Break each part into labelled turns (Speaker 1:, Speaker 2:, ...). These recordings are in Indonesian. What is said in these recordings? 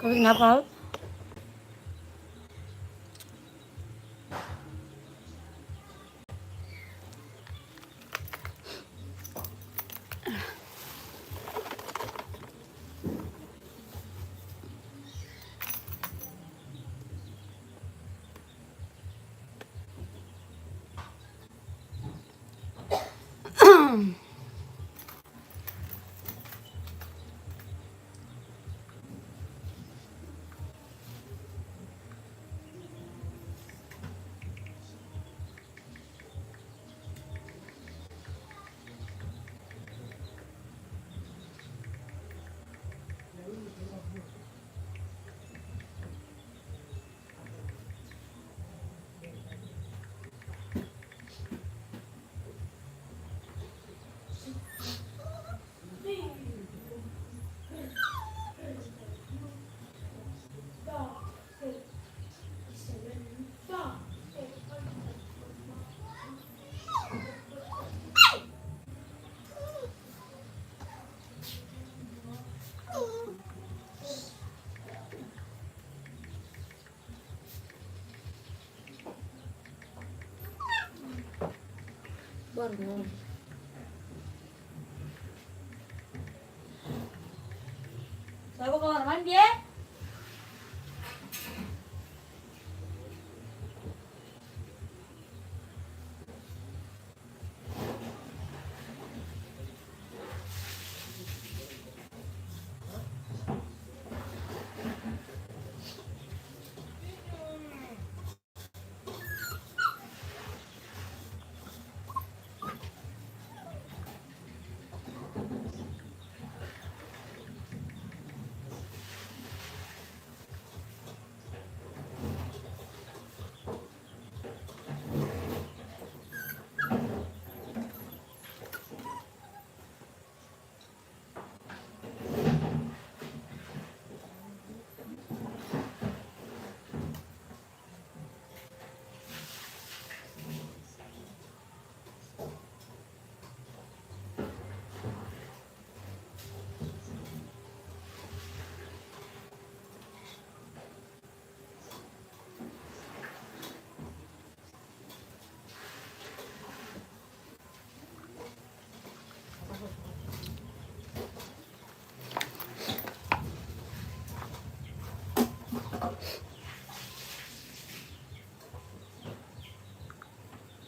Speaker 1: Kenapa? Baru. Saya mau ke kamar mandi ya.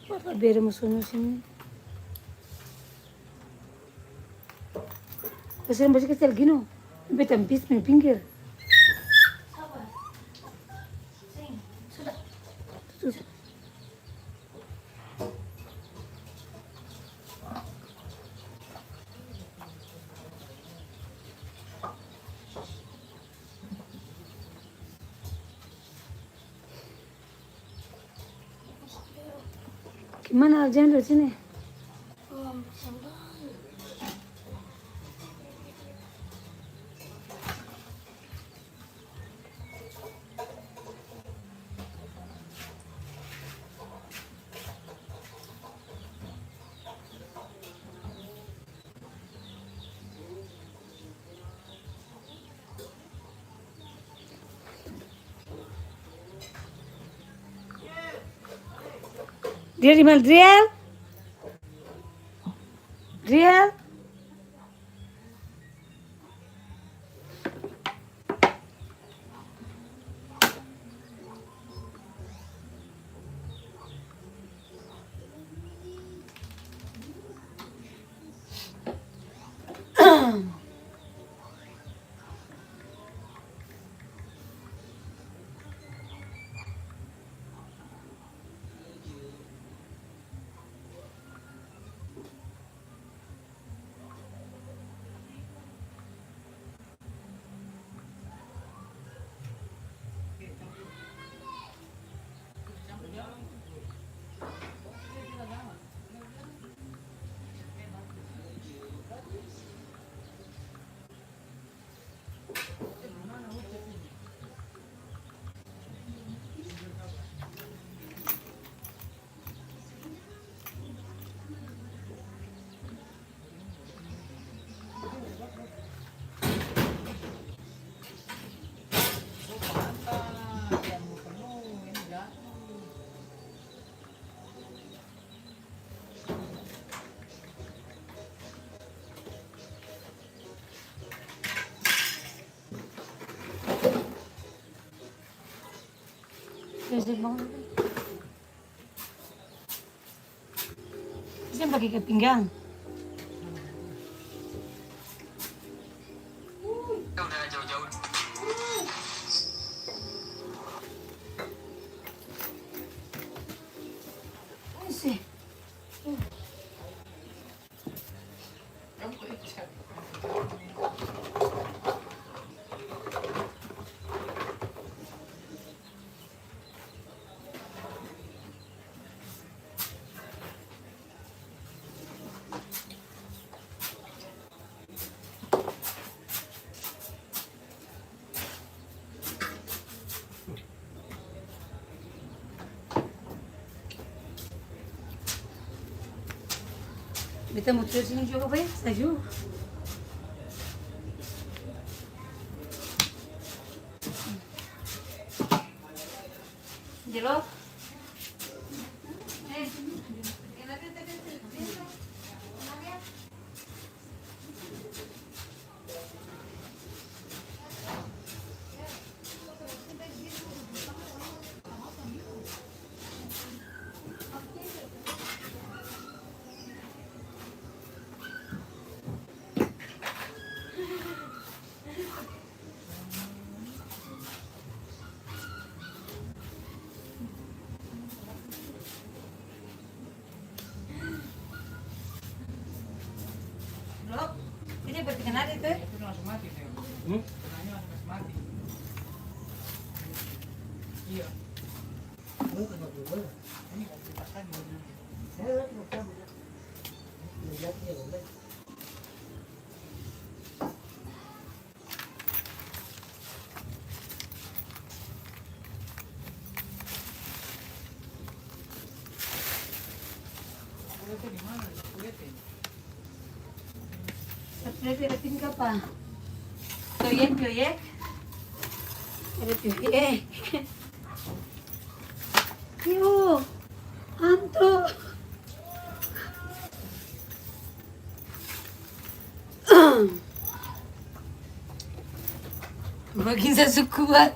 Speaker 1: Apa biar musuhnya sini? Pasir masih kecil gini. Sampai tempis di pinggir. Sudah. Gimana Arjan dari sini? Dia di mana? Driel? Driel? Saya pakai ke pinggang.
Speaker 2: Udah jauh-jauh.
Speaker 1: Sih. Kita muter sini juga apa ya? Saju. Jelok. Blok. Ini berkenal itu.
Speaker 2: Itu langsung mati tuh. Benangnya langsung mati. Iya. Ini nggak dilepas lagi benangnya. Kulitnya di mana? Kulitnya.
Speaker 1: Seperti retin apa? Toyek, toyek. Ada toyek. Yo, anto. Makin saya kuat.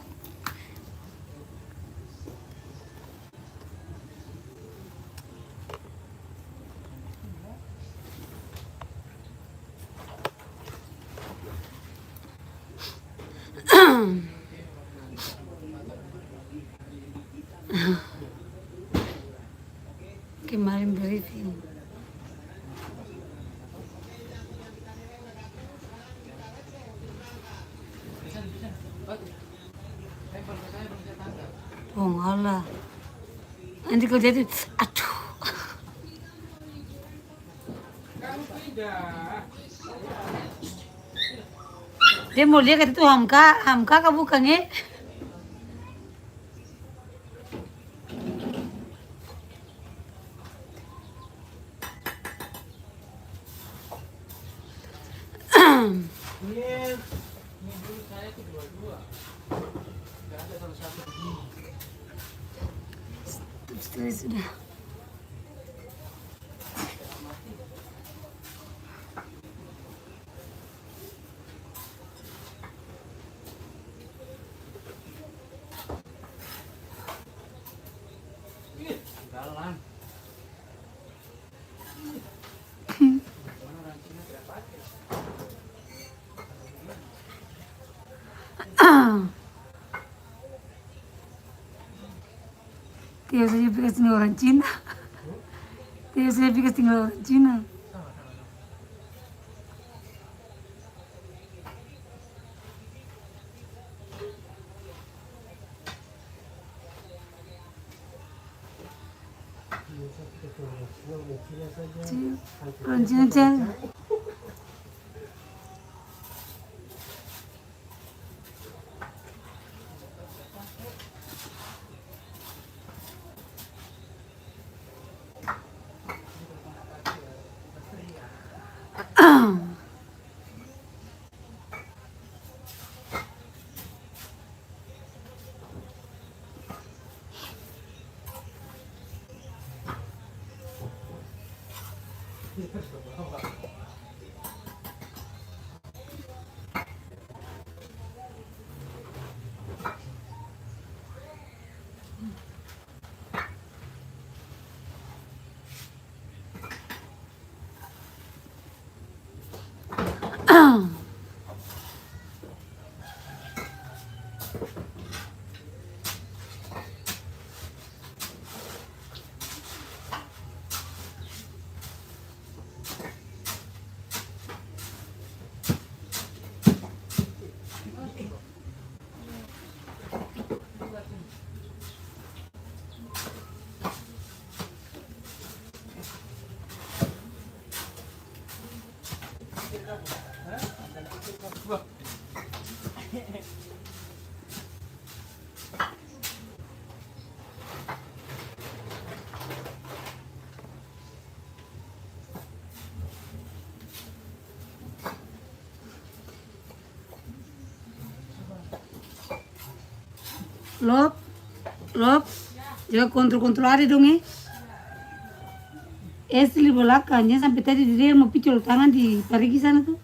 Speaker 1: kemarin briefing. Oh Allah. Nanti kalau jadi, aduh. Dia mau lihat itu Hamka kan bukan ya?
Speaker 2: Ini dulu saya tuh dua-dua. Gak ada salah satu begini.
Speaker 1: Sudah.
Speaker 2: Jalan.
Speaker 1: Tiap saya pikir tinggal orang Cina. Tiap saya pikir tinggal orang Cina. Orang Cina jangan. Lop, jaga kontrol ada dong ya. Esli belakangnya sampai tadi dia mau picol tangan di parigi sana tuh.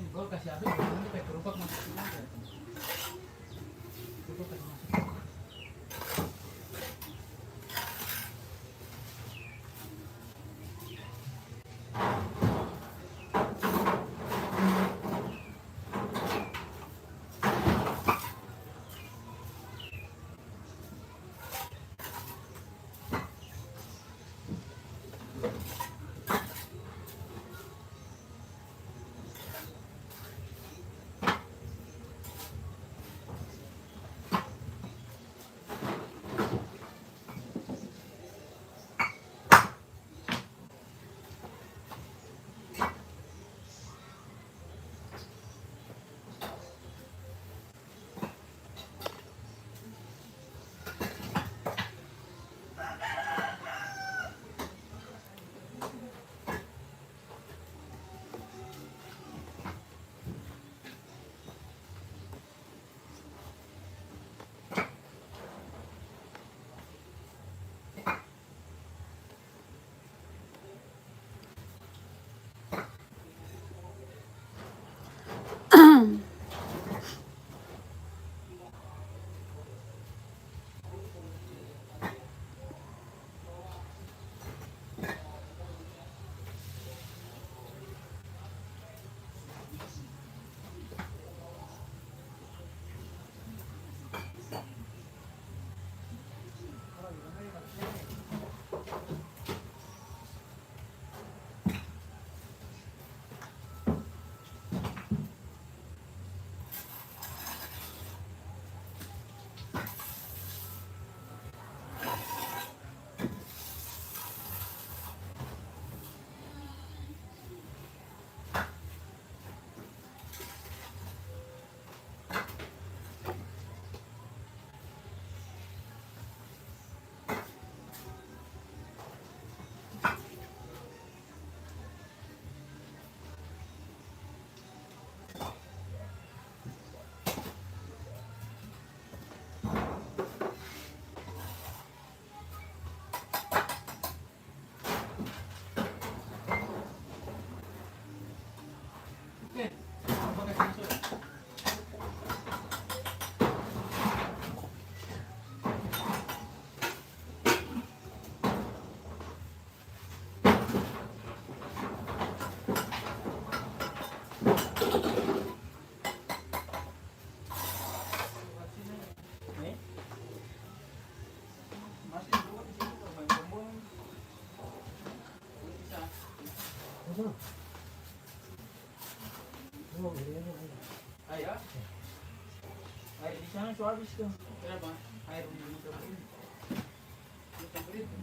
Speaker 2: Gol kasih habis, nanti pakai gerobak masukin aja. Gerobak kasih masukin. Air. Air di sana so habis tuh. Kenapa? Air di tempat ini. Di tempat itu.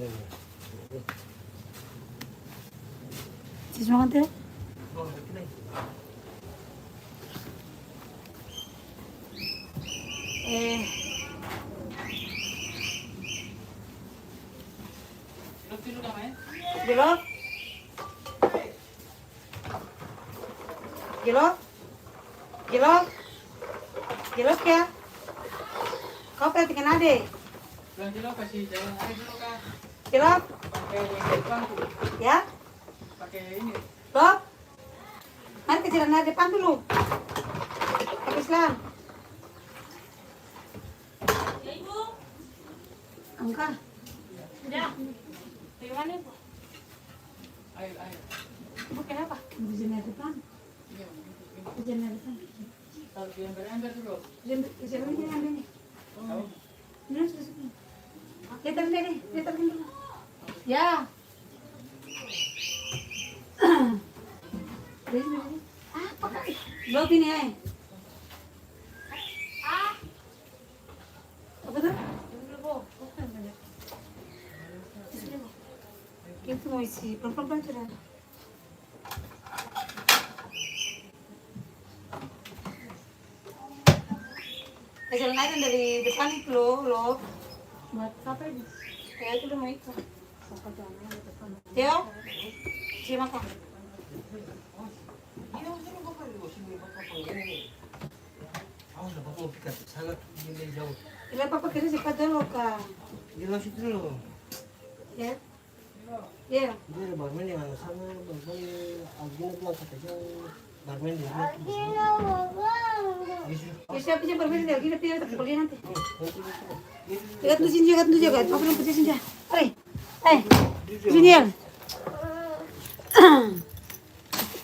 Speaker 1: Sis makan teh?
Speaker 2: Tilog ka man?
Speaker 1: Gilot? Gilot? Gilot? Gilot kaya? Kau perhatikan adik.
Speaker 2: Bilang tilog kasi jalan. Ay, tilog ka.
Speaker 1: Gilot?
Speaker 2: Pakai depan tuh.
Speaker 1: Ya?
Speaker 2: Pakai ini.
Speaker 1: Lot? Mari ke jalan adik depan dulu. Habis lah.
Speaker 3: Ya ibu,
Speaker 1: Angka.
Speaker 3: udah. Bagaimana ibu?
Speaker 2: Ayo, ayo.
Speaker 3: Ibu kenapa?
Speaker 1: Di jalan depan.
Speaker 2: Iya,
Speaker 1: Di jalan depan.
Speaker 2: taruh di ember-ember dulu.
Speaker 1: Di jalan ini ada nih.
Speaker 2: Oh.
Speaker 1: Ini sudah sini. Lihat deh, lihat dulu. Ya. Apa kali? Blok ini ya. Apa tuh?
Speaker 3: Dulu bu, bukan banyak.
Speaker 1: Itu mau isi pelan-pelan sudah. Jalan air dari depan itu loh.
Speaker 3: Buat apa ibu?
Speaker 1: Kayak itu udah mau ikut.
Speaker 3: Apa jalannya di depan?
Speaker 1: Teo, si makan.
Speaker 4: sangat gini jauh.
Speaker 1: Ilan papa kira sikat dulu kak.
Speaker 4: Di laut itu loh.
Speaker 1: Ya. Ya.
Speaker 4: Dia ada barman yang sama, barman Alvina bilang katanya barman di sana.
Speaker 1: Ya siapa sih berbeda dari kita tidak terkuliah nanti.
Speaker 4: Nanti
Speaker 1: Jaga tuh sini, jaga tuh jaga. Apa yang putih sini? Hai, hai. Sini ya.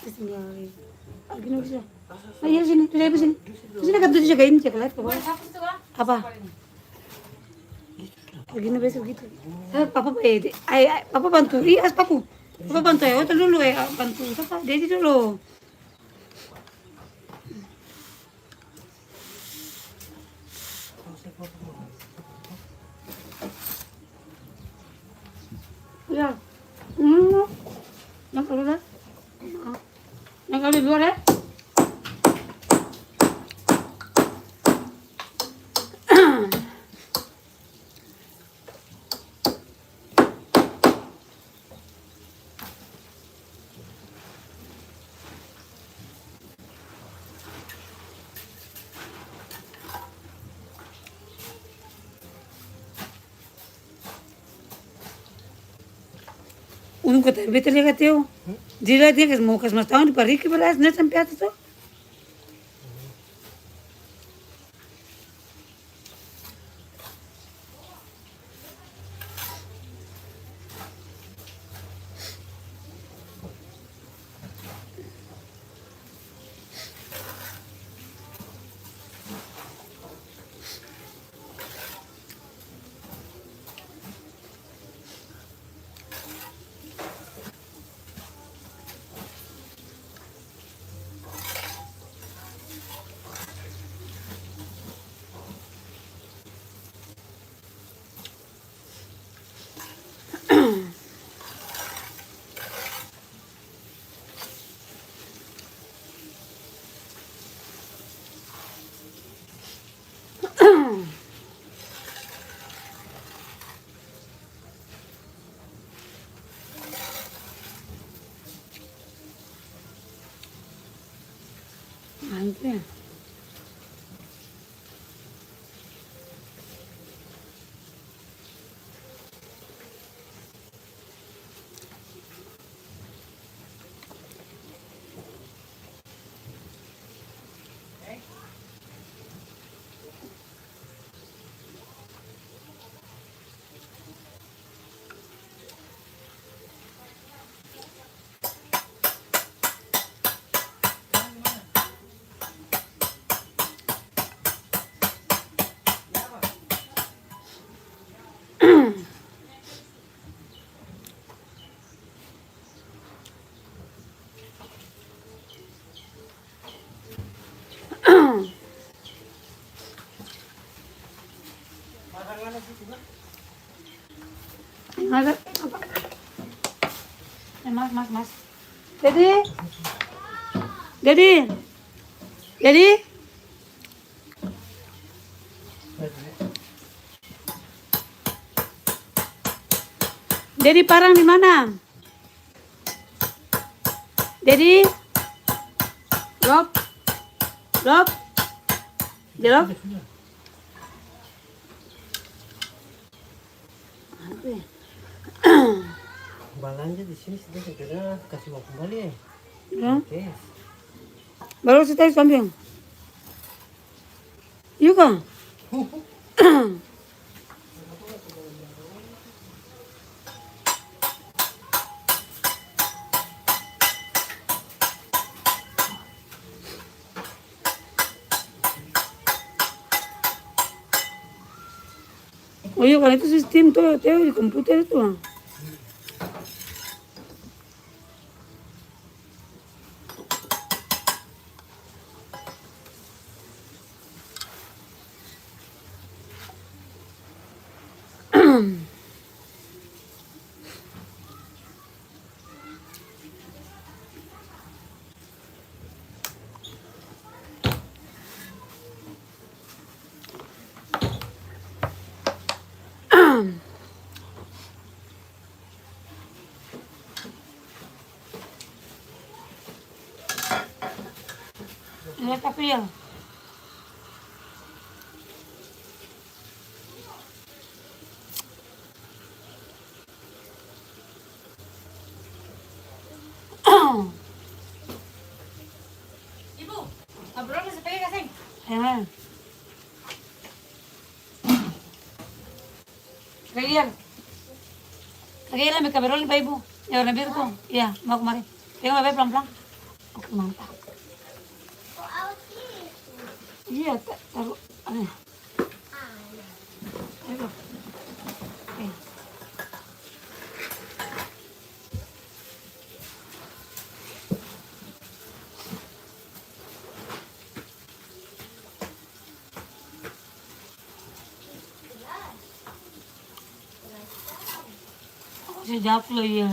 Speaker 1: Sini ya. Gini bisa. Ayo sini, tuh sini. Sini kan tuh jagain jaga lihat ke bawah.
Speaker 3: Apa itu kan?
Speaker 1: Apa? Begini besok gitu. Papa papa bantu. Iya, papu. Papa bantu ya. Itu dulu ya, bantu. Papa, dia dulu. Ya. Yang keluar. Yang kali dua ya. उनको तो भीतर लेकर हो जिला दिया कि मौका समझता हूँ पर ही के बलास न संप्यात तो Anjir. Ada apa? Mas. Jadi. Jadi Parang di mana? Jadi, Rob, Jelok. Apa ya?
Speaker 4: Balanja di sini sudah segera kasih mau kembali ya.
Speaker 1: Ya?
Speaker 4: Oke.
Speaker 1: Baru setelah kambing. Iya kan? Oh iya kan itu sistem tuh di komputer tuh. Lihat tapi ya.
Speaker 3: Ibu, ngobrol di sepeda kasih.
Speaker 1: Ya. Kalian ambil kamerol nih Pak Ibu. Ya warna biru tuh. Iya, mau kemarin. Pegang Bapak pelan-pelan. Oke, mantap. Iya, taruh. Ayo. Oke. Sedap loh ya.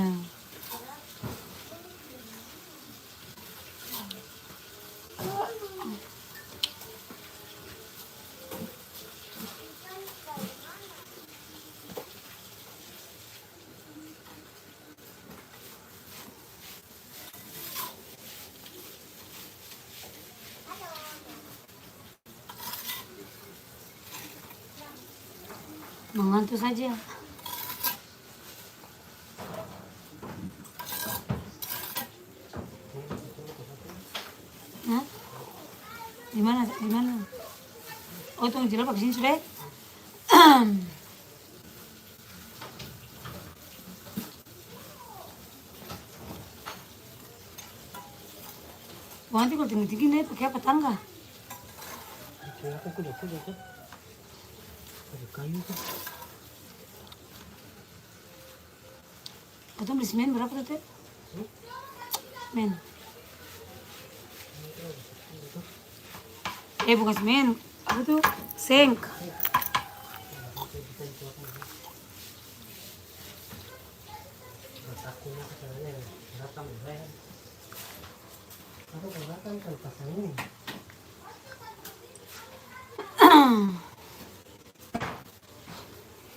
Speaker 1: Mengantuk saja. Hah? Di mana? Oh, tunggu jelas pakai sini sudah. Wah, nanti kalau tinggi-tinggi nih pakai apa tangga?
Speaker 4: Aku kuda tuh. Ada kayu tuh.
Speaker 1: Atau beli semen berapa tuh? Semen. Bukan semen. Apa tuh? Seng.
Speaker 4: Aku nak katanya datang berapa? Aku datang kan pasang ini.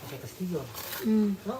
Speaker 4: Pakai Castillo.
Speaker 1: Hmm.
Speaker 4: No?